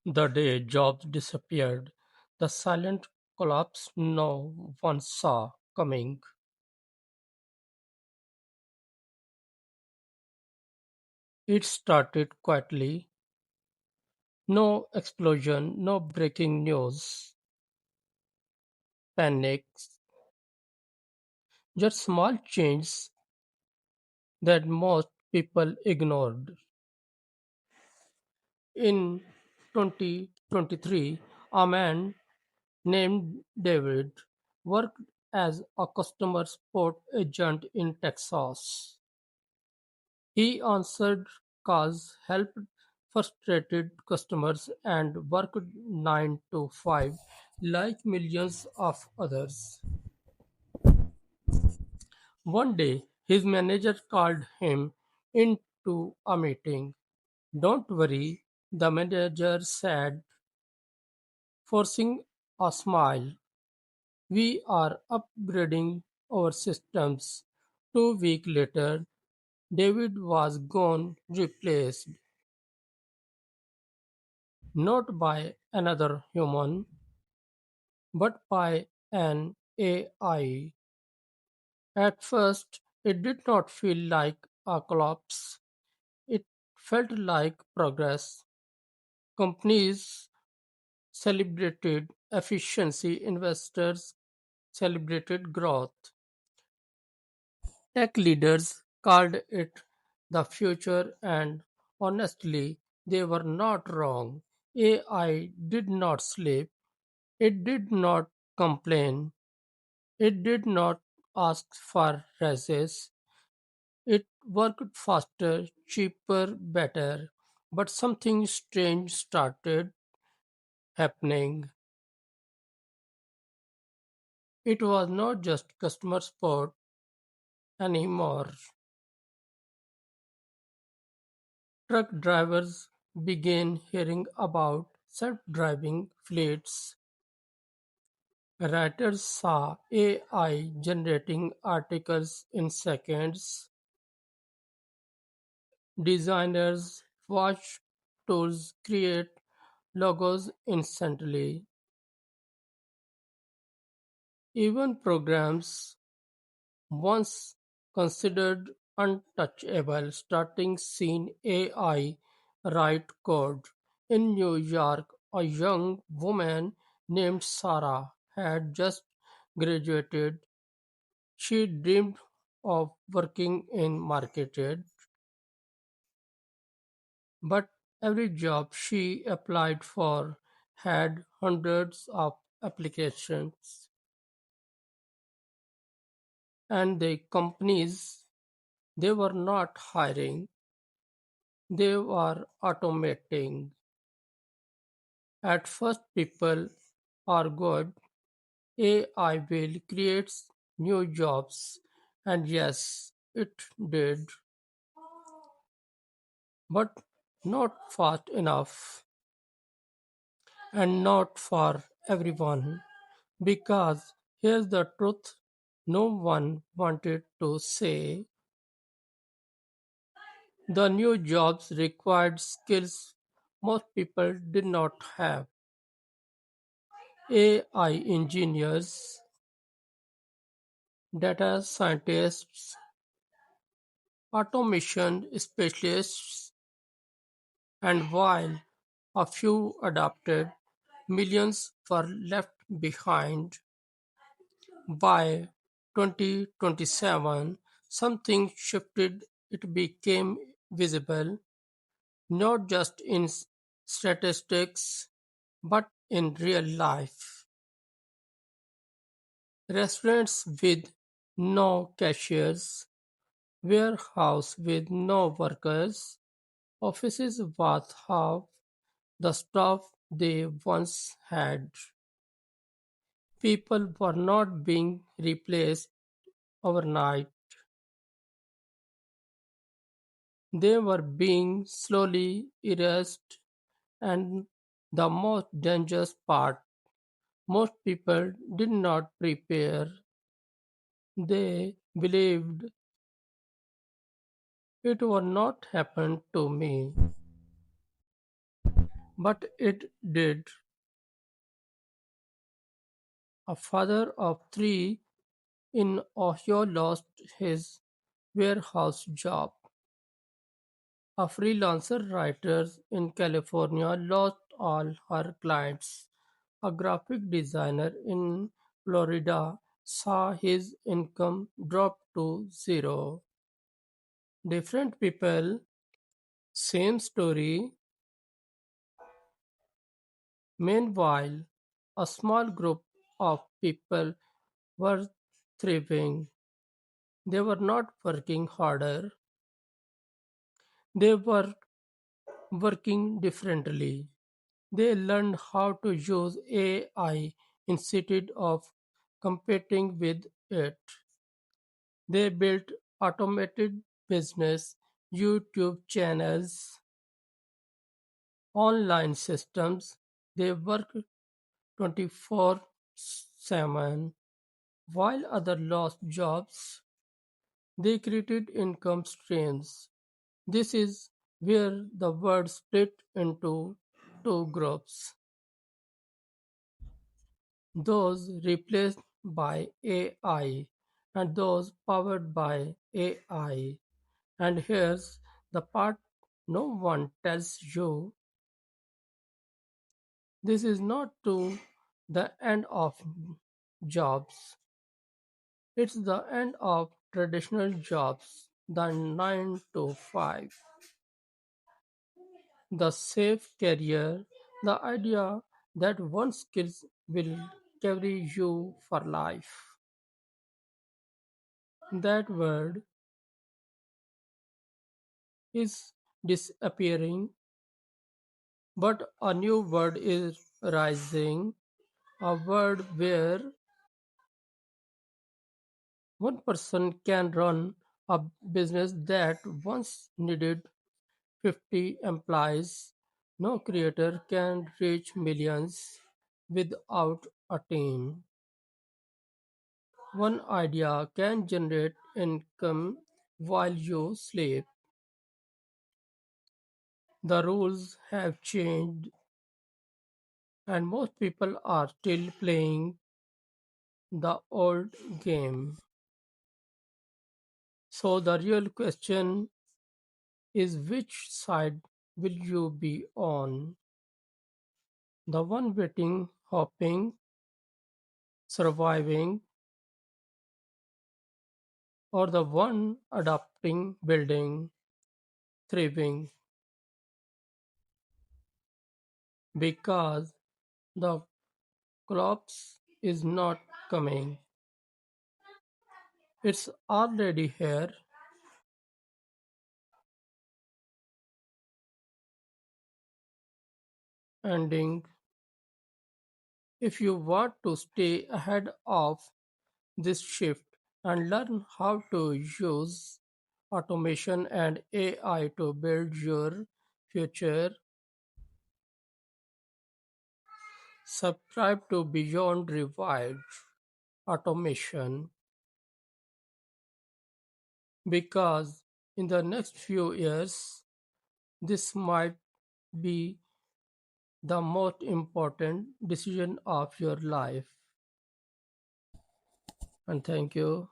The day jobs disappeared, the silent collapse no one saw coming. It started quietly, no explosion, no breaking news, panics, just small changes that most people ignored. In 2023, a man named David worked as a customer support agent in Texas. He answered calls, helped frustrated customers, and worked 9 to 5 like millions of others. One day, his manager called him into a meeting. Don't worry, the manager said, forcing a smile. We are upgrading our systems. 2 weeks later, David was gone, replaced not by another human, but by an AI. At first, it did not feel like a collapse. It felt like progress. Companies celebrated efficiency, investors celebrated growth. Tech leaders called it the future, and honestly, they were not wrong. AI did not sleep, it did not complain, it did not ask for raises. It worked faster, cheaper, better. But something strange started happening. It was not just customer support anymore. Truck drivers began hearing about self-driving fleets. Writers saw AI generating articles in seconds. Designers watched tools create logos instantly. Even programs once considered untouchable starting seeing AI write code. In New York, a young woman named Sarah had just graduated. She dreamed of working in marketing, but every job she applied for had hundreds of applications, and the companies they were not hiring, they were automating. At first, people argued AI will create new jobs, and yes, it did, but not fast enough and not for everyone. Because here's the truth no one wanted to say: the new jobs required skills most people did not have. AI engineers, data scientists, automation specialists, and while a few adapted, millions were left behind. By 2027, something shifted. It became visible, not just in statistics, but in real life. Restaurants with no cashiers, warehouse with no workers, offices with half the staff they once had. People were not being replaced overnight, they were being slowly erased, and the most dangerous part, most people did not prepare. They believed it would not happen to me. But it did. A father of three in Ohio lost his warehouse job. A freelancer writer in California lost all her clients. A graphic designer in Florida saw his income drop to zero. Different people, same story. Meanwhile, a small group of people were thriving. They were not working harder, they were working differently. They learned how to use AI instead of competing with it. They built automated business, YouTube channels, online systems. They work 24/7 while others lost jobs. They created income streams. This is where the world split into two groups: those replaced by AI and those powered by AI. And here's the part no one tells you: this is not to the end of jobs, it's the end of traditional jobs, the 9 to 5, the safe career, the idea that one skill will carry you for life. That word is disappearing, but a new word is rising, a word where one person can run a business that once needed 50 employees. No creator can reach millions without a team. One idea can generate income while you sleep. The rules have changed, and most people are still playing the old game. So, the real question is, which side will you be on? The one waiting, hoping, surviving, or the one adapting, building, thriving? Because the collapse is not coming, it's already here. Ending. If you want to stay ahead of this shift and learn how to use automation and AI to build your future, subscribe to Beyond Revived Automation, because in the next few years, this might be the most important decision of your life. And thank you.